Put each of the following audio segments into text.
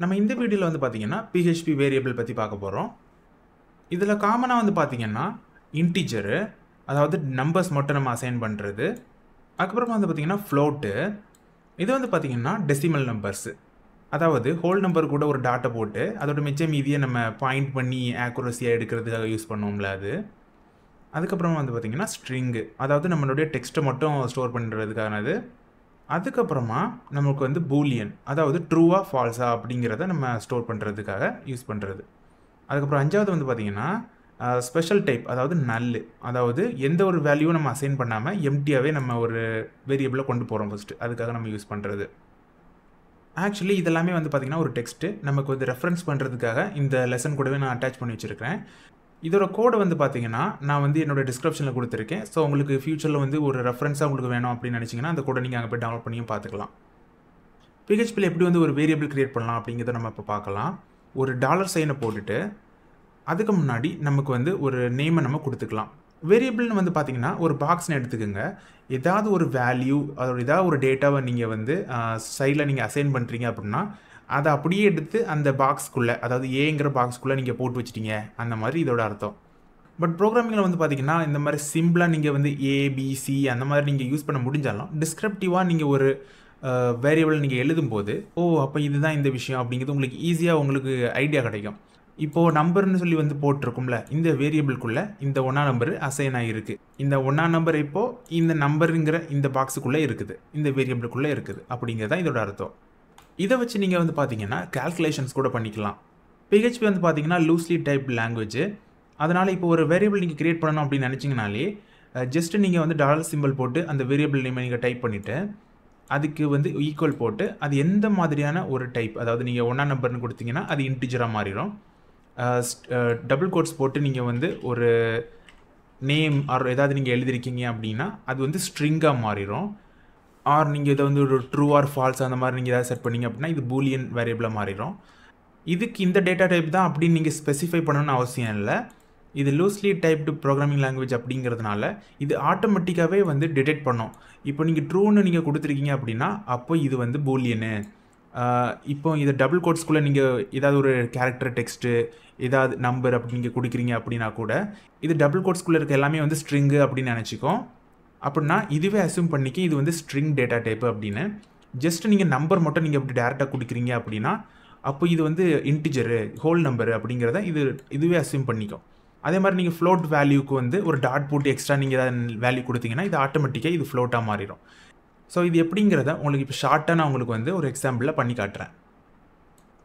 நம்ம இந்த வீடியோவில் வந்து பார்த்தீங்கன்னா PHP வேரியபிள் பற்றி பார்க்க போகிறோம். இதில் காமனாக வந்து பார்த்தீங்கன்னா இன்டிஜரு, அதாவது நம்பர்ஸ் மட்டும் நம்ம அசைன் பண்ணுறது. அதுக்கப்புறமா வந்து பார்த்தீங்கன்னா ஃப்ளோட்டு. இது வந்து பார்த்தீங்கன்னா டெசிமல் நம்பர்ஸு, அதாவது ஹோல் நம்பர் கூட ஒரு டாட்டை போட்டு அதோட மிச்ச மீதியை நம்ம பாயிண்ட் பண்ணி ஆக்குரஸியாக எடுக்கிறதுக்காக யூஸ் பண்ணுவோம்ல அது. அதுக்கப்புறமா வந்து பார்த்தீங்கன்னா ஸ்ட்ரிங்கு, அதாவது நம்மளுடைய டெக்ஸ்ட்டை மட்டும் ஸ்டோர் பண்ணுறதுக்கானது. அதுக்கப்புறமா நமக்கு வந்து பூலியன், அதாவது ட்ரூவா ஃபால்ஸா அப்படிங்கிறத நம்ம ஸ்டோர் பண்ணுறதுக்காக யூஸ் பண்ணுறது. அதுக்கப்புறம் அஞ்சாவது வந்து பார்த்திங்கன்னா ஸ்பெஷல் டைப், அதாவது நல்லு, அதாவது எந்த ஒரு வேல்யூவும் நம்ம அசைன் பண்ணாமல் எம்டியாகவே நம்ம ஒரு வேரியபிளை கொண்டு போகிறோம் ஃபஸ்ட்டு, அதுக்காக நம்ம யூஸ் பண்ணுறது. ஆக்சுவலி இதெல்லாமே வந்து பார்த்திங்கன்னா ஒரு டெக்ஸ்ட்டு நமக்கு வந்து ரெஃபரன்ஸ் பண்ணுறதுக்காக இந்த லெசன் கூடவே நான் அட்டாச் பண்ணி வச்சுருக்கேன். இதோட கோடை வந்து பார்த்தீங்கன்னா நான் வந்து என்னோடய டிஸ்கிரிப்ஷனில் கொடுத்துருக்கேன். ஸோ உங்களுக்கு ஃபியூச்சரில் வந்து ஒரு ரெஃபரன்ஸாக உங்களுக்கு வேணும் அப்படின்னு நினச்சிங்கன்னா அந்த கோடை நீங்கள் அங்கே போய் டவுன்லோட் பண்ணியும் பார்த்துக்கலாம். PHPயில் எப்படி வந்து ஒரு வேரியபிள் க்ரியேட் பண்ணலாம் அப்படிங்கிறத நம்ம இப்போ பார்க்கலாம். ஒரு டாலர் சைனை போட்டுட்டு அதுக்கு முன்னாடி நமக்கு வந்து ஒரு நேமை நம்ம கொடுத்துக்கலாம். வேரியபிள்னு வந்து பார்த்தீங்கன்னா ஒரு பாக்ஸ்னு எடுத்துக்கோங்க. ஏதாவது ஒரு வேல்யூ, அதோட ஏதாவது ஒரு டேட்டாவை நீங்கள் வந்து சைடில் நீங்கள் அசைன் பண்ணுறீங்க அப்படின்னா அதை அப்படியே எடுத்து அந்த பாக்ஸ்க்குள்ளே, அதாவது ஏங்கிற பாக்ஸ்க்குள்ளே நீங்கள் போட்டு வச்சிட்டீங்க, அந்த மாதிரி இதோட அர்த்தம். பட் ப்ரோக்ராமிங்கில் வந்து பார்த்தீங்கன்னா இந்த மாதிரி சிம்பிளாக நீங்கள் வந்து ABC அந்த மாதிரி நீங்கள் யூஸ் பண்ண முடிஞ்சாலும் டிஸ்கிரிப்டிவாக நீங்கள் ஒரு வேரியபிள் நீங்கள் எழுதும்போது அப்போ இதுதான் இந்த விஷயம் அப்படிங்கிறது உங்களுக்கு ஈஸியாக உங்களுக்கு ஐடியா கிடைக்கும். இப்போது நம்பர்னு சொல்லி வந்து போட்டிருக்கும்ல, இந்த வேரியபிள்குள்ளே இந்த 1ஆம் நம்பர் அசைன் ஆகிருக்கு. இந்த 1ஆம் நம்பர் இப்போது இந்த நம்பருங்கிற இந்த பாக்ஸுக்குள்ளே இருக்குது, இந்த வேரியபிளுக்குள்ளே இருக்குது அப்படிங்கிறதான் இதோட அர்த்தம். இதை வச்சு நீங்கள் வந்து பார்த்தீங்கன்னா கால்குலேஷன்ஸ் கூட பண்ணிக்கலாம். PHP வந்து பார்த்தீங்கன்னா லூஸ்லி டைப் லாங்குவேஜ். அதனால் இப்போ ஒரு வேரியபிள் நீங்கள் க்ரியேட் பண்ணணும் அப்படின்னு நினச்சிங்கனாலே ஜஸ்ட்டு நீங்கள் வந்து டாலர் சிம்பிள் போட்டு அந்த வேரியபிள் நேமை நீங்கள் டைப் பண்ணிவிட்டு அதுக்கு வந்து ஈக்குவல் போட்டு அது எந்த மாதிரியான ஒரு டைப், அதாவது நீங்கள் 1ஆம் நம்பர்னு கொடுத்தீங்கன்னா அது இன்டிஜராக மாறிடும். டபுள் கோட்ஸ் போட்டு நீங்கள் வந்து ஒரு நேம் ஆர் ஏதாவது நீங்கள் எழுதிருக்கீங்க அப்படின்னா அது வந்து ஸ்ட்ரிங்காக மாறிடும். ஆர் நீங்கள் இதை வந்து ஒரு ட்ரூ ஆர் ஃபால்ஸ் அந்த மாதிரி நீங்கள் ஏதாவது செட் பண்ணிங்க அப்படின்னா இது பூலியன் வேரியபிளாக மாறிடும். இதுக்கு இந்த டேட்டா டைப் தான் அப்படின்னு நீங்கள் ஸ்பெசிஃபை பண்ணணும்னு அவசியம் இல்லை. இது லூஸ்லி டைப்டு ப்ரோக்ராமிங் லாங்குவேஜ் அப்படிங்கிறதுனால இது ஆட்டோமேட்டிக்காகவே வந்து டிடெக்ட் பண்ணும். இப்போ நீங்கள் ட்ரூன்னு நீங்கள் கொடுத்துருக்கீங்க அப்படின்னா அப்போ இது வந்து பூலியனு. இப்போ இதை டபுள் கோட்ஸ்குள்ளே நீங்கள் ஏதாவது ஒரு கேரக்டர் டெக்ஸ்ட்டு ஏதாவது நம்பர் அப்படி நீங்கள் கொடுக்குறீங்க அப்படின்னா கூட இது டபுள் கோட்ஸ்குள்ளே இருக்க எல்லாமே வந்து ஸ்ட்ரிங்கு அப்படின்னு நினச்சிக்கும். அப்படின்னா இதுவே அஸ்யூம் பண்ணிக்க இது வந்து ஸ்ட்ரிங் டேட்டா டைப்பு அப்படின்னு. ஜஸ்ட் நீங்கள் நம்பர் மட்டும் நீங்கள் அப்படி டேரெக்டாக கொடுக்குறீங்க அப்படின்னா அப்போ இது வந்து இன்டிஜரு, ஹோல் நம்பரு அப்படிங்கிறத இதுவே அஸ்யூம் பண்ணிக்கும். அதே மாதிரி நீங்கள் ஃப்ளோட் வேல்யூக்கு வந்து ஒரு டாட் போட்டு எக்ஸ்ட்ரா நீங்கள் ஏதாவது வேல்யூ கொடுத்தீங்கன்னா இது ஆட்டோமேட்டிக்காக இது ஃப்ளோட்டாக மாறிடும். ஸோ இது எப்படிங்கிறத உங்களுக்கு இப்போ ஷார்ட்டாக நான் உங்களுக்கு வந்து ஒரு எக்ஸாம்பிளில் பண்ணி காட்டுறேன்.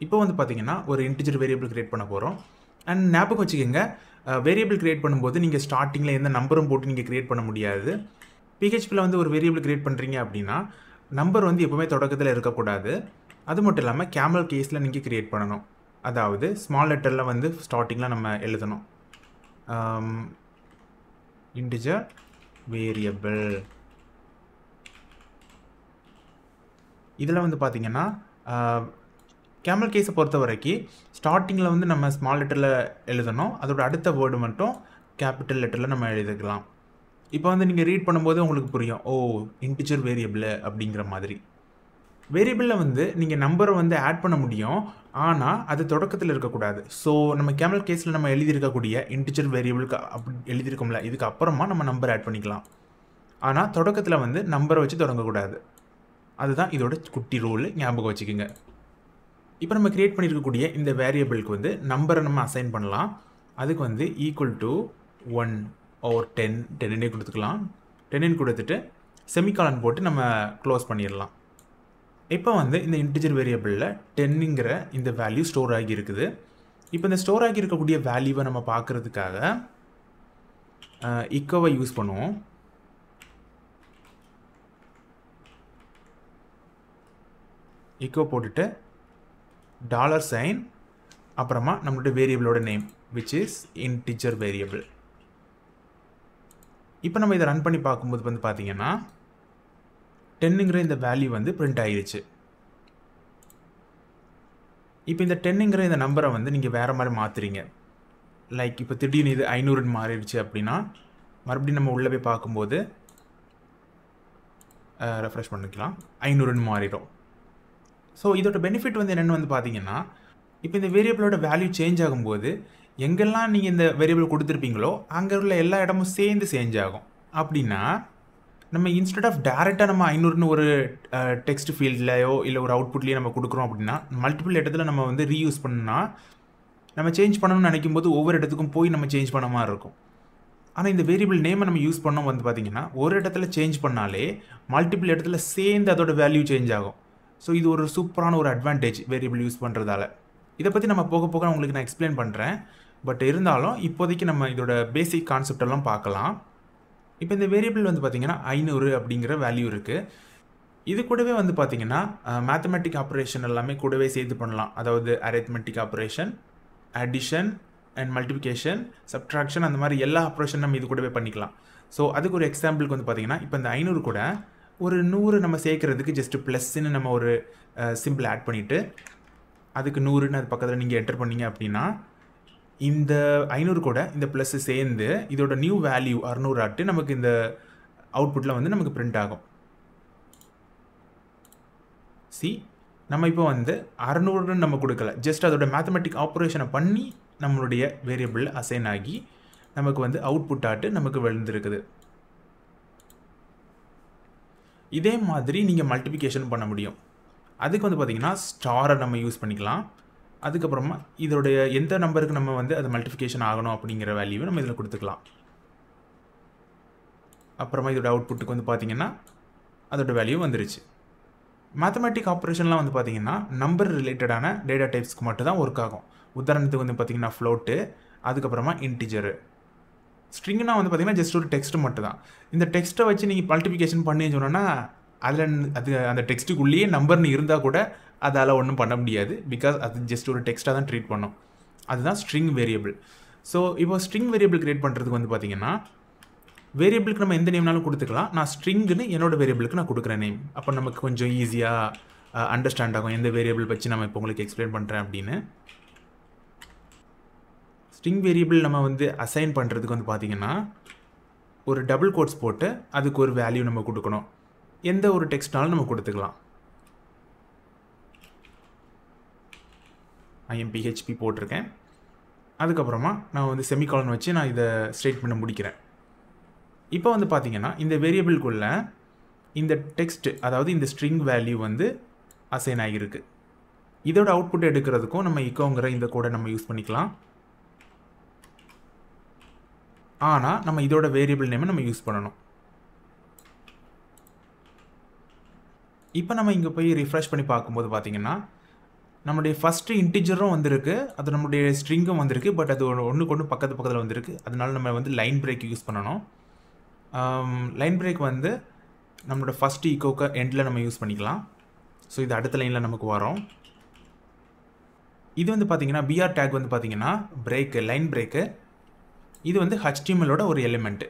இப்போ வந்து பார்த்தீங்கன்னா ஒரு இன்டிஜர் வேரியபிள் க்ரியேட் பண்ண போகிறோம். அண்ட் ஞாபகம் வச்சுக்கோங்க, வேரியபிள் க்ரியேட் பண்ணும்போது நீங்கள் ஸ்டார்டிங்கில் எந்த நம்பரும் போட்டு நீங்கள் க்ரியேட் பண்ண முடியாது. PHPயில் வந்து ஒரு வேரியபிள் க்ரியேட் பண்ணுறீங்க அப்படின்னா நம்பர் வந்து எப்போவுமே தொடக்கத்தில் இருக்கக்கூடாது. அது மட்டும் இல்லாமல் கேமல் கேஸில் நீங்கள் க்ரியேட் பண்ணணும். அதாவது ஸ்மால் லெட்டரில் வந்து ஸ்டார்டிங்கில் நம்ம எழுதணும். Integer variable. இதில் வந்து பார்த்தீங்கன்னா கேமல் கேஸை பொறுத்த வரைக்கும் ஸ்டார்டிங்கில் வந்து நம்ம ஸ்மால் லெட்டரில் எழுதணும். அதோட அடுத்த வேர்டு மட்டும் கேபிட்டல் லெட்டரில் நம்ம எழுதிக்கலாம். இப்போ வந்து நீங்கள் ரீட் பண்ணும்போது உங்களுக்கு புரியும், இன்டிஜர் வேரியபிள் அப்படிங்கிற மாதிரி. வேரியபிளில் வந்து நீங்கள் நம்பரை வந்து ஆட் பண்ண முடியும், ஆனால் அது தொடக்கத்தில் இருக்கக்கூடாது. ஸோ நம்ம கேமல் கேஸில் நம்ம எழுதியிருக்கக்கூடிய இன்டிஜர் வேரியபிளுக்கு அப்படி எழுதியிருக்கோம்ல, இதுக்கு அப்புறமா நம்ம நம்பர் ஆட் பண்ணிக்கலாம். ஆனால் தொடக்கத்தில் வந்து நம்பரை வச்சு தொடங்கக்கூடாது. அதுதான் இதோட குட்டி ரூல், ஞாபகம் வச்சுக்கோங்க. இப்போ நம்ம க்ரியேட் பண்ணியிருக்கக்கூடிய இந்த வேரியபிளுக்கு வந்து நம்பரை நம்ம அசைன் பண்ணலாம். அதுக்கு வந்து ஈக்குவல் டு 1 or 10 கொடுத்துக்கலாம். 10 கொடுத்துட்டு செமிகாலன் போட்டு நம்ம க்ளோஸ் பண்ணிடலாம். இப்போ வந்து இந்த இன்டிஜர் வேரியபிளில் 10ங்கிற இந்த வேல்யூ ஸ்டோர் ஆகி இருக்குது. இப்போ இந்த ஸ்டோர் ஆகி இருக்கக்கூடிய வேல்யூவை நம்ம பார்க்குறதுக்காக இக்கோவை யூஸ் பண்ணுவோம். இக்கோ போட்டுட்டு டாலர் சைன், அப்புறமா நம்மளுடைய வேரியபிளோட name which is integer variable. இப்போ நம்ம இதை ரன் பண்ணி பார்க்கும்போது வந்து பார்த்தீங்கன்னா 10ங்கிற இந்த வேல்யூ வந்து பிரிண்ட் ஆகிருச்சு. இப்போ இந்த 10ங்கிற இந்த நம்பரை வந்து நீங்கள் வேறு மாதிரி மாற்றுறீங்க. லைக் இப்போ திடீர்னு இது 500ன்னு மாறிடுச்சு அப்படின்னா மறுபடியும் நம்ம உள்ளே போய் பார்க்கும்போது ரெஃப்ரெஷ் பண்ணிக்கலாம், 500ன்னு மாறிடும். ஸோ இதோட பெனிஃபிட் வந்து என்னென்னு வந்து பார்த்தீங்கன்னா, இப்போ இந்த வேரியபிளோட வேல்யூ சேஞ்ச் ஆகும்போது எங்கெல்லாம் நீங்கள் இந்த வேரியபிள் கொடுத்துருப்பீங்களோ அங்கே உள்ள எல்லா இடமும் சேர்ந்து சேஞ்ச் ஆகும். அப்படின்னா நம்ம இன்ஸ்டெட் ஆஃப் டேரெக்டாக நம்ம 500ன்னு ஒரு டெக்ஸ்ட் ஃபீல்ட்லையோ இல்லை ஒரு அவுட்புட்லேயோ நம்ம கொடுக்குறோம் அப்படின்னா, மல்டிபிள் இடத்துல நம்ம வந்து ரீயூஸ் பண்ணால் நம்ம சேஞ்ச் பண்ணணும்னு நினைக்கும் போது ஒவ்வொரு இடத்துக்கும் போய் நம்ம சேஞ்ச் பண்ண மாதிரி இருக்கும். ஆனால் இந்த வேரியபிள் நேமை நம்ம யூஸ் பண்ணோம் வந்து பார்த்திங்கன்னா, ஒரு இடத்துல சேஞ்ச் பண்ணாலே மல்டிபிள் இடத்துல சேர்ந்து அதோட வேல்யூ சேஞ்ச் ஆகும். ஸோ இது ஒரு சூப்பரான ஒரு அட்வான்டேஜ் வேரியபிள் யூஸ் பண்ணுறதால. இதை பற்றி நம்ம போக போக உங்களுக்கு நான் எக்ஸ்பிளைன் பண்ணுறேன். பட் இருந்தாலும் இப்போதைக்கு நம்ம இதோட பேசிக் கான்செப்ட் எல்லாம் பார்க்கலாம். இப்போ இந்த வேரியபிள் வந்து பார்த்திங்கன்னா 500 அப்படிங்கிற வேல்யூ இருக்குது. இது கூடவே வந்து பார்த்திங்கன்னா மேத்தமெட்டிக் ஆப்ரேஷன் எல்லாமே கூடவே சேர்த்து பண்ணலாம். அதாவது arithmetic operation, addition and multiplication, subtraction, அந்த மாதிரி எல்லா ஆப்ரேஷன் நம்ம இது கூடவே பண்ணிக்கலாம். ஸோ அதுக்கு ஒரு எக்ஸாம்பிளுக்கு வந்து பார்த்திங்கன்னா, இப்போ இந்த 500 கூட ஒரு 100 நம்ம சேர்க்குறதுக்கு ஜஸ்ட்டு ப்ளஸ்ன்னு நம்ம ஒரு சிம்பிள் ஆட் பண்ணிவிட்டு அதுக்கு 100ன்னு அது பக்கத்தில் நீங்கள் என்டர் பண்ணிங்க அப்படின்னா இந்த 500 கூட இந்த ப்ளஸ் சேர்ந்து இதோட நியூ வேல்யூ 600 ஆட்டு நமக்கு இந்த அவுட்புட்டில் வந்து நமக்கு பிரிண்ட் ஆகும். நம்ம இப்போ வந்து 600ன்னு நம்ம கொடுக்கல, ஜஸ்ட் அதோட மேத்தமெட்டிக் ஆப்ரேஷனை பண்ணி நம்மளுடைய வேரியபிள் அசைன் ஆகி நமக்கு வந்து அவுட்புட் ஆட்டு நமக்கு விழுந்துருக்குது. இதே மாதிரி நீங்கள் மல்டிப்ளிகேஷன் பண்ண முடியும். அதுக்கு வந்து பார்த்திங்கன்னா ஸ்டாரை நம்ம யூஸ் பண்ணிக்கலாம். அதுக்கப்புறமா இதோடைய எந்த நம்பருக்கு நம்ம வந்து அது மல்டிஃபிகேஷன் ஆகணும் அப்படிங்கிற வேல்யூவை நம்ம இதில் கொடுத்துக்கலாம். அப்புறமா இதோட அவுட்புட்டுக்கு வந்து பார்த்திங்கன்னா அதோட வேல்யூ வந்துருச்சு. மேத்தமெட்டிக் ஆப்ரேஷன்லாம் வந்து பார்த்திங்கன்னா நம்பர் ரிலேட்டடான டேட்டா டைப்ஸ்க்கு மட்டும் தான் ஒர்க் ஆகும். உதாரணத்துக்கு வந்து பார்த்திங்கன்னா ஃப்ளோட்டு, அதுக்கப்புறமா இன்டிஜரு. ஸ்ட்ரிங்னா வந்து பார்த்திங்கன்னா ஜஸ்ட் ஒரு டெக்ஸ்ட் மட்டும் தான். இந்த டெக்ஸ்ட்டை வச்சு நீங்கள் மல்டிப்ளிகேஷன் பண்ணி சொன்னோன்னா அதில் அது அந்த டெக்ஸ்ட்டுக்குள்ளேயே நம்பர்னு இருந்தால் கூட அதால் ஒன்றும் பண்ண முடியாது. பிகாஸ் அது ஜஸ்ட் ஒரு டெக்ஸ்ட்டாக தான் ட்ரீட் பண்ணும். அதுதான் ஸ்ட்ரிங் வேரியபிள். ஸோ இப்போ ஸ்ட்ரிங் வேரியபிள் கிரியேட் பண்ணுறதுக்கு வந்து பார்த்திங்கன்னா வேரியபிளுக்கு நம்ம எந்த நேம்னாலும் கொடுத்துக்கலாம். நான் ஸ்ட்ரிங்குன்னு என்னோட வேரியபிளுக்கு நான் கொடுக்குற நேம். அப்போ நமக்கு கொஞ்சம் ஈஸியாக அண்டர்ஸ்டாண்ட் ஆகும் எந்த வேரியபிள் வச்சு நம்ம இப்போ உங்களுக்கு எக்ஸ்பிளைன் பண்ணுறேன் அப்படின்னு. ஸ்ட்ரிங் வேரியபிள் நம்ம வந்து அசைன் பண்ணுறதுக்கு வந்து பார்த்திங்கன்னா ஒரு டபுள் கோட்ஸ் போட்டு அதுக்கு ஒரு வேல்யூ நம்ம கொடுக்கணும். எந்த ஒரு டெக்ஸ்ட்னாலும் நம்ம கொடுத்துக்கலாம். IMPHP போட்டிருக்கேன். அதுக்கப்புறமா நான் வந்து செமிகாலன் வச்சு நான் இதை ஸ்டேட்மெண்ட்டை முடிக்கிறேன். இப்போ வந்து பார்த்திங்கன்னா இந்த வேரியபிள்குள்ளே இந்த டெக்ஸ்ட், அதாவது இந்த ஸ்ட்ரிங் வேல்யூ வந்து அசைன் ஆகியிருக்கு. இதோட அவுட்புட் எடுக்கிறதுக்கும் நம்ம இக்கோங்கிற இந்த கோடை நம்ம யூஸ் பண்ணிக்கலாம். ஆனால் நம்ம இதோட வேரியபிள் நேமை நம்ம யூஸ் பண்ணணும். இப்போ நம்ம இங்கே போய் ரிஃப்ரெஷ் பண்ணி பார்க்கும்போது பார்த்திங்கன்னா நம்மளுடைய ஃபஸ்ட்டு இன்டிஜரும் வந்திருக்கு, அது நம்மளுடைய ஸ்ட்ரிங்கும் வந்திருக்கு. பட் அது ஒன்றுக்கு ஒன்று பக்கத்தில் வந்திருக்கு. அதனால நம்ம வந்து லைன் பிரேக் யூஸ் பண்ணணும். லைன் பிரேக் வந்து நம்மளோட ஃபஸ்ட்டு ஈக்கோக்கு எண்டில் நம்ம யூஸ் பண்ணிக்கலாம். ஸோ இது அடுத்த லைனில் நமக்கு வரும். இது வந்து பார்த்திங்கன்னா BR டேக் வந்து பார்த்திங்கன்னா பிரேக்கு, லைன் பிரேக்கு. இது வந்து HTML-ஓட ஒரு எலிமெண்ட்டு.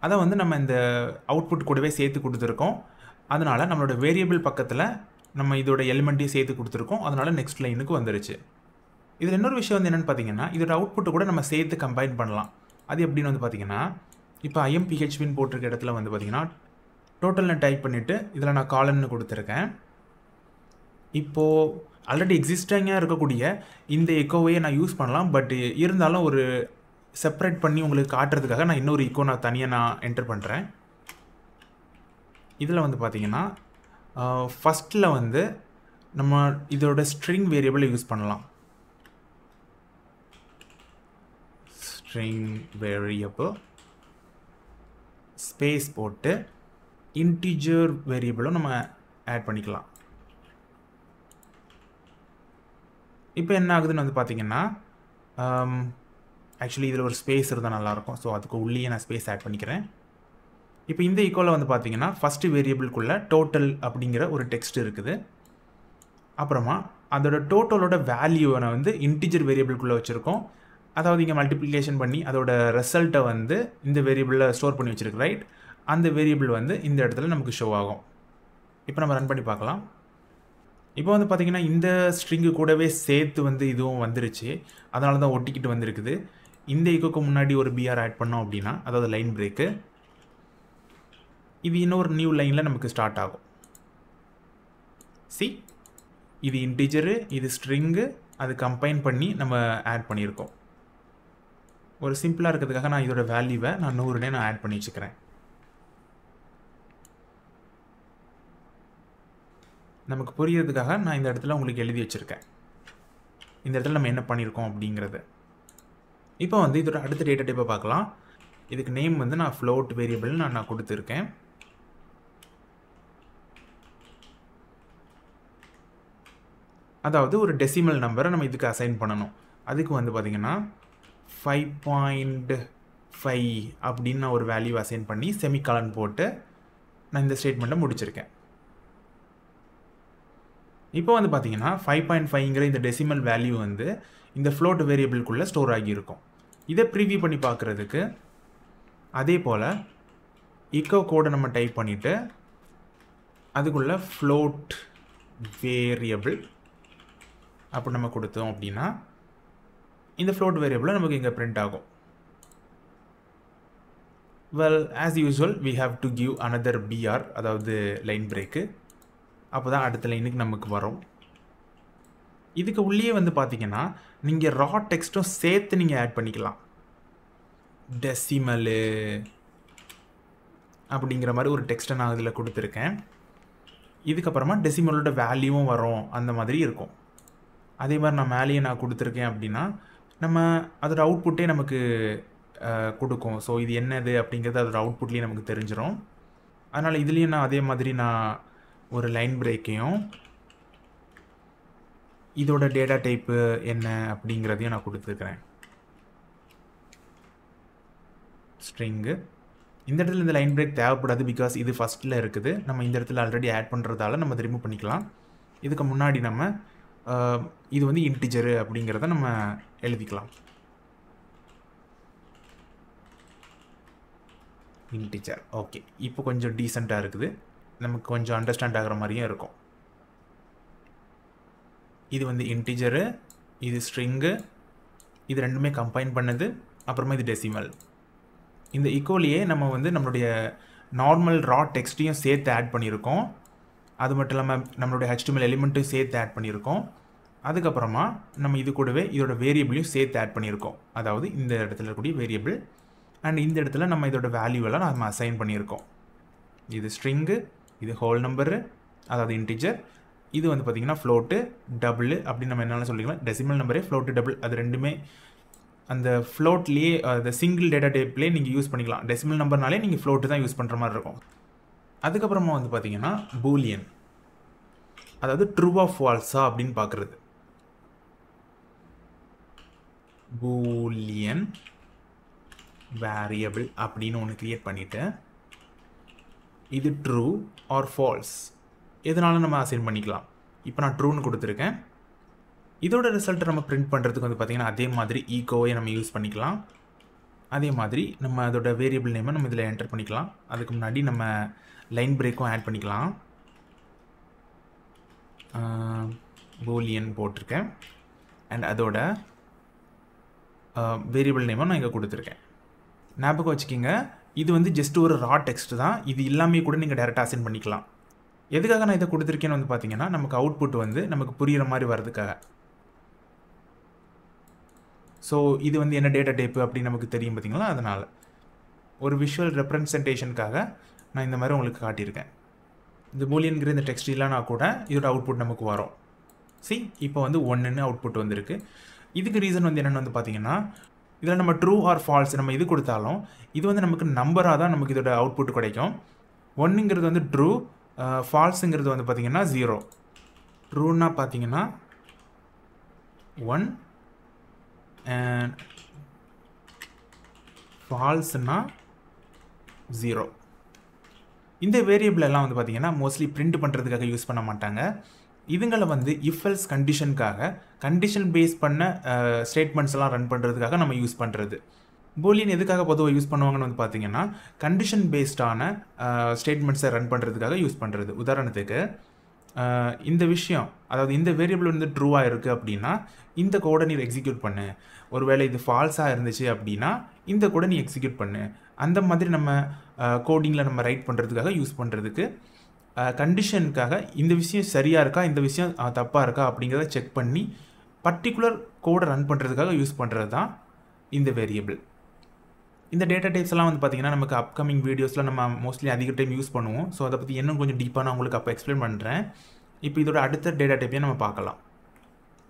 அதை வந்து நம்ம இந்த அவுட்புட் கூடவே சேர்த்து கொடுத்துருக்கோம். அதனால் நம்மளோட வேரியபிள் பக்கத்தில் நம்ம இதோட எலிமெண்ட்டையும் சேர்த்து கொடுத்துருக்கோம். அதனால் நெக்ஸ்ட் லைனுக்கு வந்துருச்சு. இதில் இன்னொரு விஷயம் வந்து என்னென்னு பார்த்தீங்கன்னா, இதோட அவுட்புட்டை கூட நம்ம சேர்த்து கம்பைன் பண்ணலாம். அது எப்படின்னு வந்து பார்த்தீங்கன்னா, இப்போ IMPHPன்னு போட்டிருக்க இடத்துல வந்து பார்த்தீங்கன்னா டோட்டல்னு டைப் பண்ணிவிட்டு இதில் நான் காலன்னு கொடுத்துருக்கேன். இப்போது ஆல்ரெடி எக்ஸிஸ்டிங்காக இருக்கக்கூடிய இந்த எக்கோவையே நான் யூஸ் பண்ணலாம். பட் இருந்தாலும் ஒரு செப்பரேட் பண்ணி உங்களுக்கு காட்டுறதுக்காக நான் இன்னொரு எக்கோ நான் தனியாக நான் என்டர் பண்ணுறேன். இதில் வந்து பார்த்திங்கன்னா ஃபஸ்ட்டில் வந்து நம்ம இதோட ஸ்ட்ரிங் வேரியபிளை யூஸ் பண்ணலாம். ஸ்ட்ரிங் வேரியபிள் ஸ்பேஸ் போட்டு இன்டிஜர் வேரியபிளும் நம்ம ஆட் பண்ணிக்கலாம். இப்போ என்ன ஆகுதுன்னு வந்து பார்த்திங்கன்னா, ஆக்சுவலி இதில் ஒரு ஸ்பேஸ் இருந்தால் நல்லாயிருக்கும். ஸோ அதுக்கு உள்ளேயே நான் ஸ்பேஸ் ஆட் பண்ணிக்கிறேன். இப்போ இந்த ஈக்குவலில் வந்து பார்த்திங்கன்னா ஃபஸ்ட்டு வேரியபிள்குள்ளே டோட்டல் அப்படிங்கிற ஒரு டெக்ஸ்ட் இருக்குது. அப்புறமா அதோட டோட்டலோட வேல்யூவை வந்து இன்டிஜர் வேரியபிள்குள்ளே வச்சுருக்கோம். அதாவது இங்கே மல்டிப்ளிகேஷன் பண்ணி அதோட ரிசல்ட்டை வந்து இந்த வேரியபிளில் ஸ்டோர் பண்ணி வச்சுருக்கு. ரைட், அந்த வேரியபிள் வந்து இந்த இடத்துல நமக்கு ஷோ ஆகும். இப்போ நம்ம ரன் பண்ணி பார்க்கலாம். இப்போ வந்து பார்த்திங்கன்னா இந்த ஸ்ட்ரிங்கு கூடவே சேர்த்து வந்து இதுவும் வந்துருச்சு. அதனால தான் ஒட்டிக்கிட்டு வந்திருக்குது. இந்த ஈக்கோக்கு முன்னாடி ஒரு BR ஆட் பண்ணோம் அப்படின்னா, அதாவது லைன் பிரேக்கு, இது இன்னொரு நியூ லைனில் நமக்கு ஸ்டார்ட் ஆகும். சி இது இன்டிஜரு, இது ஸ்ட்ரிங்கு, அது கம்பைன் பண்ணி நம்ம ஆட் பண்ணியிருக்கோம். ஒரு சிம்பிளாக இருக்கிறதுக்காக நான் இதோட வேல்யூவை நான் 100னே நான் ஆட் பண்ணி வச்சுக்கிறேன். நமக்கு புரியறதுக்காக நான் இந்த இடத்துல உங்களுக்கு எழுதி வச்சுருக்கேன். இந்த இடத்துல நம்ம என்ன பண்ணியிருக்கோம் அப்படிங்கிறது. இப்போ வந்து இதோட அடுத்த டேட்டா டைப்பை பார்க்கலாம். இதுக்கு நேம் வந்து நான் ஃப்ளோட் வேரியபிள் நான் கொடுத்துருக்கேன். அதாவது ஒரு டெசிமல் நம்பரை நம்ம இதுக்கு அசைன் பண்ணணும். அதுக்கு வந்து பார்த்திங்கன்னா 5.5 அப்படின்னு நான் ஒரு வேல்யூ அசைன் பண்ணி செமிகாலன் போட்டு நான் இந்த ஸ்டேட்மெண்ட்டை முடிச்சிருக்கேன். இப்போ வந்து பார்த்தீங்கன்னா 5.5ங்கிற இந்த டெசிமல் வேல்யூ வந்து இந்த ஃப்ளோட் வேரியபிள்குள்ளே ஸ்டோர் ஆகியிருக்கும். இதை ப்ரீவியூ பண்ணி பார்க்குறதுக்கு அதே போல் ஈக்கோ கோடை நம்ம டைப் பண்ணிவிட்டு அதுக்குள்ளே ஃப்ளோட் வேரியபிள் அப்படி நம்ம கொடுத்தோம் அப்படின்னா இந்த ஃப்ளோட் வேரியபிளை நமக்கு இங்கே பிரிண்ட் ஆகும். Well as usual we have to give another BR, அதாவது லைன் பிரேக்கு. அப்போ தான் அடுத்த லைனுக்கு நமக்கு வரும். இதுக்கு உள்ளே வந்து பார்த்தீங்கன்னா நீங்கள் ரா டெக்ஸ்ட்டும் சேர்த்து நீங்கள் ஆட் பண்ணிக்கலாம். டெசிமலு அப்படிங்கிற மாதிரி ஒரு டெக்ஸ்ட்டை நான் இதில் கொடுத்துருக்கேன். இதுக்கப்புறமா டெசிமலோட வேல்யூவும் வரும், அந்த மாதிரி இருக்கும். அதே மாதிரி நான் மேலேயே நான் கொடுத்துருக்கேன் அப்படின்னா நம்ம அதோட அவுட்புட்டே நமக்கு கொடுக்கும். ஸோ இது என்னது அப்படிங்கிறது அதோட அவுட்புட்லேயே நமக்கு தெரிஞ்சிடும். அதனால் இதுலேயும் நான் அதே மாதிரி நான் ஒரு லைன் பிரேக்கையும் இதோட டேட்டா டைப்பு என்ன அப்படிங்கிறதையும் நான் கொடுத்துருக்குறேன். ஸ்ட்ரிங்கு இந்த இடத்துல இந்த லைன் பிரேக் தேவைப்படாது, பிகாஸ் இது ஃபஸ்ட்டில் இருக்குது. நம்ம இந்த இடத்துல ஆல்ரெடி ஆட் பண்ணுறதால நம்ம அதை ரிமூவ் பண்ணிக்கலாம். இதுக்கு முன்னாடி நம்ம இது வந்து இன்டிஜரு அப்படிங்கிறத நம்ம எழுதிக்கலாம். Integer okay. இப்போ கொஞ்சம் டீசெண்டாக இருக்குது, நமக்கு கொஞ்சம் அண்டர்ஸ்டாண்ட் ஆகிற மாதிரியும் இருக்கும். இது வந்து இன்டிஜரு, இது ஸ்ட்ரிங்கு, இது ரெண்டுமே கம்பைன் பண்ணது, அப்புறமா இது டெசிமல். இந்த ஈக்குவலியே நம்ம வந்து நம்மளுடைய நார்மல் ரா டெக்ஸ்ட்டையும் சேர்த்து ஆட் பண்ணியிருக்கோம். அது மட்டும் இல்லாமல் நம்மளுடைய HTML எலிமெண்ட்டும் சேர்த்து ஆட் பண்ணியிருக்கோம். அதுக்கப்புறமா நம்ம இது கூடவே இதோட வேரியபிளையும் சேர்த்து ஆட் பண்ணியிருக்கோம். அதாவது இந்த இடத்துல இருக்கக்கூடிய வேரியபிள் அண்ட் இந்த இடத்துல நம்ம இதோட வேல்யூவெல்லாம் நம்ம அசைன் பண்ணியிருக்கோம். இது ஸ்ட்ரிங்கு, இது ஹோல் நம்பரு, அதாவது இன்டிஜர். இது வந்து பார்த்திங்கன்னா ஃப்ளோட்டு டபுள் அப்படின்னு நம்ம என்னாலும் சொல்லிக்கலாம். டெசிமல் நம்பரே ஃப்ளோட்டு டபுள் அது ரெண்டுமே அந்த ஃப்ளோட்லேயே அந்த சிங்கிள் டேட்டா டைப்லேயே நீங்கள் யூஸ் பண்ணிக்கலாம். டெசிமல் நம்பர்னாலே நீங்கள் ஃப்ளோட்டு தான் யூஸ் பண்ணுற மாதிரி இருக்கும். அதுக்கப்புறமா வந்து பார்த்திங்கன்னா பூலியன், அதாவது ட்ரூவா ஃபால்ஸா அப்படின்னு பார்க்குறது. பூலியன் வேரியபிள் அப்படின்னு ஒன்று க்ரியேட் பண்ணிவிட்டு இது ட்ரூ ஆர் ஃபால்ஸ் எதனாலும் நம்ம அசைன் பண்ணிக்கலாம். இப்போ நான் ட்ரூன்னு கொடுத்துருக்கேன். இதோட ரிசல்ட்டை நம்ம பிரிண்ட் பண்ணுறதுக்கு வந்து பார்த்திங்கன்னா அதே மாதிரி ஈகோவை நம்ம யூஸ் பண்ணிக்கலாம். அதே மாதிரி நம்ம அதோட வேரியபிள் நேமை நம்ம இதில் என்டர் பண்ணிக்கலாம். அதுக்கு முன்னாடி நம்ம லைன் பிரேக்கும் ஆட் பண்ணிக்கலாம். பூலியன் போட்டிருக்கேன் அண்ட் அதோட வேரியபிள் நேமும் நான் இங்கே கொடுத்துருக்கேன். ஞாபகம் வச்சுக்கிங்க, இது வந்து ஜஸ்ட் ஒரு ரா டெக்ஸ்ட் தான். இது எல்லாமே கூட நீங்கள் டேரெக்டாக அசைன் பண்ணிக்கலாம். எதுக்காக நான் இதை கொடுத்துருக்கேன்னு வந்து பார்த்தீங்கன்னா நமக்கு அவுட்புட் வந்து நமக்கு புரிகிற மாதிரி வர்றதுக்காக. ஸோ இது வந்து என்ன டேட்டா டைப்பு அப்படின்னு நமக்கு தெரியும் பார்த்தீங்களா. அதனால் ஒரு விஷுவல் ரெப்ரசன்டேஷனுக்காக நான் இந்த மாதிரி உங்களுக்கு காட்டியிருக்கேன். இந்த பூலியன்கிற இந்த டெக்ஸ்ட் இல்லைனா கூட இதோட அவுட்புட் நமக்கு வரும். இப்போ வந்து 1ன்னு அவுட்புட் வந்திருக்கு. இதுக்கு ரீசன் வந்து என்னென்னு வந்து பார்த்தீங்கன்னா இதில் நம்ம ட்ரூ ஆர் ஃபால்ஸ் நம்ம இது கொடுத்தாலும் இது வந்து நமக்கு நம்பராக தான் நமக்கு இதோட அவுட்புட் கிடைக்கும். 1ங்கிறது வந்து ட்ரூ, ஃபால்ஸுங்கிறது வந்து பார்த்திங்கன்னா 0. ட்ரூன்னா பார்த்தீங்கன்னா 1 அண்ட் ஃபால்ஸ்னா 0. இந்த வேரியபிள் எல்லாம் வந்து பார்த்திங்கன்னா மோஸ்ட்லி பிரிண்ட் பண்ணுறதுக்காக யூஸ் பண்ண மாட்டாங்க. இதுங்களை வந்து இஃப் எல்ஸ் கண்டிஷனுக்காக கண்டிஷன் பேஸ் பண்ண ஸ்டேட்மெண்ட்ஸ் எல்லாம் ரன் பண்ணுறதுக்காக நம்ம யூஸ் பண்ணுறது. பூலியன் எதுக்காக பொதுவாக யூஸ் பண்ணுவாங்கன்னு வந்து பார்த்தீங்கன்னா கண்டிஷன் பேஸ்டான ஸ்டேட்மெண்ட்ஸை ரன் பண்ணுறதுக்காக யூஸ் பண்ணுறது. உதாரணத்துக்கு இந்த விஷயம், அதாவது இந்த வேரியபிள் வந்து ட்ரூவாக இருக்குது அப்படின்னா இந்த கோடை நீ எக்ஸிக்யூட் பண்ணு. ஒருவேளை இது ஃபால்ஸாக இருந்துச்சு அப்படின்னா இந்த கோடை நீ எக்ஸிக்யூட் பண்ணு. அந்த மாதிரி நம்ம கோடிங்கில் நம்ம ரைட் பண்ணுறதுக்காக யூஸ் பண்ணுறதுக்கு கண்டிஷனுக்காக இந்த விஷயம் சரியாக இருக்கா, இந்த விஷயம் தப்பாக இருக்கா அப்படிங்கிறத செக் பண்ணி பர்டிகுலர் கோடை ரன் பண்ணுறதுக்காக யூஸ் பண்ணுறது தான் இந்த வேரியபிள். இந்த டேட்டா டைப்ஸ்லாம் வந்து பார்த்திங்கன்னா நமக்கு அப்கமிங் வீடியோஸில் நம்ம மோஸ்ட்லி அதிக டைம் யூஸ் பண்ணுவோம். ஸோ அதை பற்றி இன்னும் கொஞ்சம் டீப்பாக நான் உங்களுக்கு அப்போ எக்ஸ்பிளைன் பண்ணுறேன். இப்போ இதோட அடுத்த டேட்டா டைப்பையும் நம்ம பார்க்கலாம்.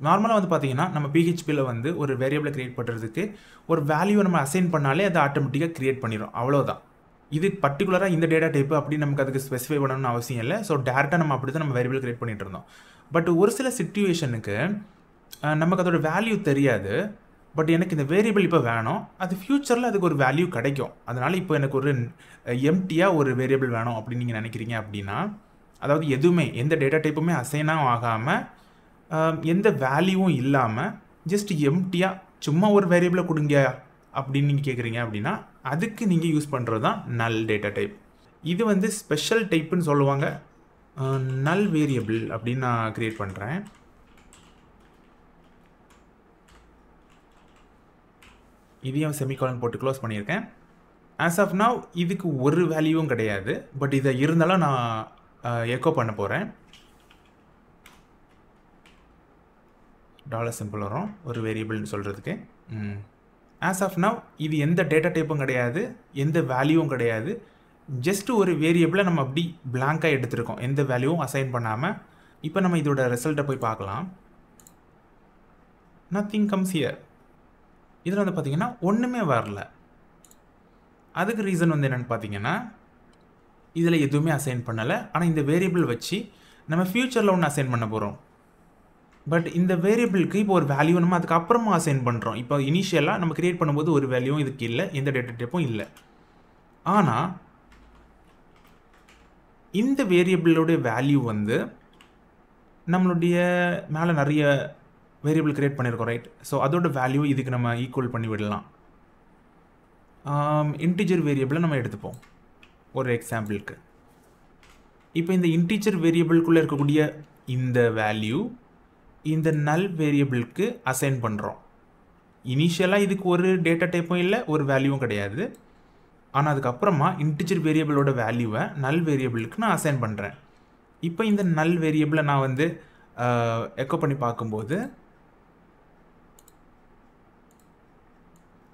நார்மலாக வந்து பார்த்திங்கன்னா நம்ம பிஹெச்பியில் வந்து ஒரு வேரியபிளை க்ரியேட் பண்ணுறதுக்கு ஒரு வேல்யூவை நம்ம அசைன் பண்ணாலே அதை ஆட்டோமேட்டிக்காக க்ரியேட் பண்ணிடும், அவ்வளோதான். இது பர்டிகுலராக இந்த டேட்டா டைப்பு அப்படி நமக்கு அதுக்கு ஸ்பெசிஃபை பண்ணணும்னு அவசியம் இல்லை. ஸோ டேரெக்டாக நம்ம அப்படி தான் நம்ம வேரியபிள் க்ரியேட் பண்ணிட்டு இருந்தோம். பட் ஒரு சில சிச்சுவேஷனுக்கு நமக்கு அதோட வேல்யூ தெரியாது. பட் எனக்கு இந்த வேரியபிள் இப்போ வேணும், அது ஃப்யூச்சரில் அதுக்கு ஒரு வேல்யூ கிடைக்கும். அதனால் இப்போ எனக்கு ஒரு எம்டியாக ஒரு வேரியபிள் வேணும் அப்படின்னு நீங்கள் நினைக்கிறீங்க அப்படின்னா, அதாவது எதுவுமே எந்த டேட்டா டைப்புமே அசைனாக ஆகாமல் எந்த வேல்யூவும் இல்லாமல் ஜஸ்ட் எம்டியாக சும்மா ஒரு வேரியபிளை கொடுங்க அப்படின்னு நீங்கள் கேட்குறீங்க அப்படின்னா அதுக்கு நீங்கள் யூஸ் பண்ணுறது தான் நல் டேட்டா டைப். இது வந்து ஸ்பெஷல் டைப்புன்னு சொல்லுவாங்க. நல் வேரியபிள் அப்படின்னு நான் க்ரியேட் பண்ணுறேன். இதையும் செமிகாலன் போட்டு க்ளோஸ் பண்ணியிருக்கேன். ஆஸ் ஆஃப் நவ் இதுக்கு ஒரு வேல்யூவும் கிடையாது. பட் இதை இருந்தாலும் நான் எக்கோ பண்ண போகிறேன். டாலர் சிம்பிள் வரும் ஒரு வேரியபிள்னு சொல்கிறதுக்கு. ஆஸ் ஆஃப் நவ் இது எந்த டேட்டா டைப்பும் கிடையாது, எந்த வேல்யூவும் கிடையாது. ஜஸ்ட்டு ஒரு வேரியபிளை நம்ம அப்படி பிளாங்காக எடுத்துருக்கோம், எந்த வேல்யூவும் அசைன் பண்ணாமல். இப்போ நம்ம இதோட ரிசல்ட்டை போய் பார்க்கலாம். Nothing comes here. இதில் வந்து பார்த்திங்கன்னா ஒன்றுமே வரல. அதுக்கு ரீசன் வந்து என்னென்னு பார்த்தீங்கன்னா இதில் எதுவுமே அசைன் பண்ணலை. ஆனால் இந்த வேரியபிள் வச்சு நம்ம ஃப்யூச்சரில் ஒன்று அசைன் பண்ண போகிறோம். பட் இந்த வேரியபிளுக்கு இப்போ ஒரு வேல்யூ நம்ம அதுக்கப்புறமா அசைன் பண்ணுறோம். இப்போ இனிஷியலாக நம்ம க்ரியேட் பண்ணும்போது ஒரு வேல்யூவும் இதுக்கு இல்லை, எந்த டேட்டா டைப்பும் இல்லை. ஆனால் இந்த வேரியபிளோடைய வேல்யூ வந்து நம்மளுடைய மேலே நிறைய வேரியபிள் க்ரியேட் பண்ணியிருக்கோம், ரைட்? ஸோ அதோட வேல்யூ இதுக்கு நம்ம ஈக்குவல் பண்ணி விடலாம். இன்டிஜர் வேரியபிளை நம்ம எடுத்துப்போம் ஒரு எக்ஸாம்பிளுக்கு. இப்போ இந்த இன்டிஜர் வேரியபிள்குள்ளே இருக்கக்கூடிய இந்த வேல்யூ இந்த நல் வேரியபிளுக்கு அசைன் பண்ணுறோம். இனிஷியலாக இதுக்கு ஒரு டேட்டா டைப்பும் இல்லை, ஒரு வேல்யூவும் கிடையாது. ஆனால் அதுக்கப்புறமா இன்டிஜர் வேரியபிளோட வேல்யூவை நல் வேரியபிளுக்கு நான் அசைன் பண்ணுறேன். இப்போ இந்த நல் வேரியபிளை நான் வந்து எக்கோ பண்ணி பார்க்கும்போது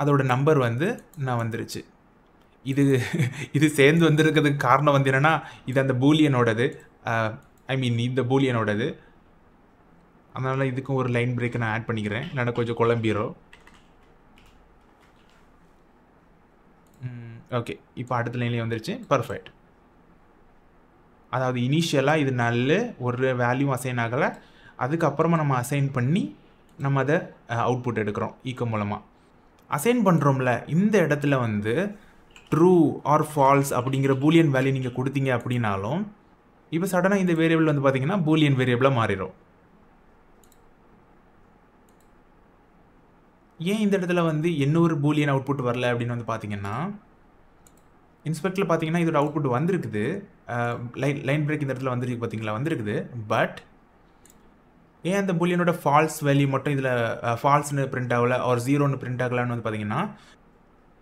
அதோட நம்பர் வந்து நான் வந்துருச்சு. இது சேர்ந்து வந்துருக்கிறதுக்கு காரணம் வந்து என்னென்னா இது அந்த பூலியனோடது, இந்த பூலியனோடது. அதனால் இதுக்கும் ஒரு லைன் பிரேக்கை நான் ஆட் பண்ணிக்கிறேன், இல்லைன்னா கொஞ்சம் குழம்பிடும். ஓகே, இப்போ அடுத்த லைன்லேயே வந்துருச்சு, பர்ஃபெக்ட். அதாவது இனிஷியலாக இது நல்ல ஒரு வேல்யூ அசைன் ஆகலை, அதுக்கப்புறமா நம்ம அசைன் பண்ணி நம்ம அதை அவுட்புட் எடுக்கிறோம் ஈக்கோ மூலமாக. அசைன் பண்ணுறோம்ல, இந்த இடத்துல வந்து ட்ரூ ஆர் ஃபால்ஸ் அப்படிங்கிற பூலியன் வேல்யூ நீங்கள் கொடுத்தீங்க அப்படின்னாலும் இப்போ சடனாக இந்த வேரியபிள் வந்து பார்த்தீங்கன்னா பூலியன் வேரியபிளாக மாறிடும். ஏன் இந்த இடத்துல வந்து இன்னொரு பூலியன் அவுட்புட் வரல அப்படின்னு வந்து பார்த்தீங்கன்னா, இன்ஸ்பெக்டரில் பார்த்தீங்கன்னா இதோட அவுட்புட் வந்திருக்குது, லைன் பிரேக் இந்த இடத்துல வந்துருக்கு பார்த்தீங்களா, வந்திருக்குது. பட் ஏன் அந்த பூலியனோட ஃபால்ஸ் வேல்யூ மட்டும் இதில் ஃபால்ஸ்னு பிரிண்ட் ஆகலை ஆர் ஜீரோன்னு பிரிண்ட் ஆகலான்னு வந்து பார்த்தீங்கன்னா,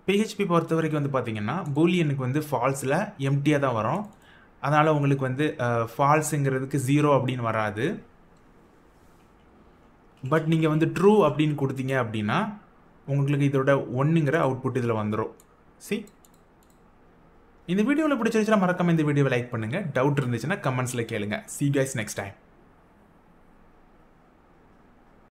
பிஹெச்பி பொறுத்த வரைக்கும் வந்து பார்த்தீங்கன்னா பூலியனுக்கு வந்து ஃபால்ஸில் எம்டியாக தான் வரும். அதனால் உங்களுக்கு வந்து ஃபால்ஸுங்கிறதுக்கு ஜீரோ அப்படின்னு வராது. பட் நீங்கள் வந்து ட்ரூ அப்படின்னு கொடுத்தீங்க அப்படின்னா உங்களுக்கு இதோட ஒன்றுங்கிற அவுட்புட் இதில் வந்துடும். இந்த வீடியோவில் பிடிச்சிருச்சுன்னா மறக்காமல் இந்த வீடியோவை லைக் பண்ணுங்கள். டவுட் இருந்துச்சுன்னா கமெண்ட்ஸில் கேளுங்க. See you guys next time.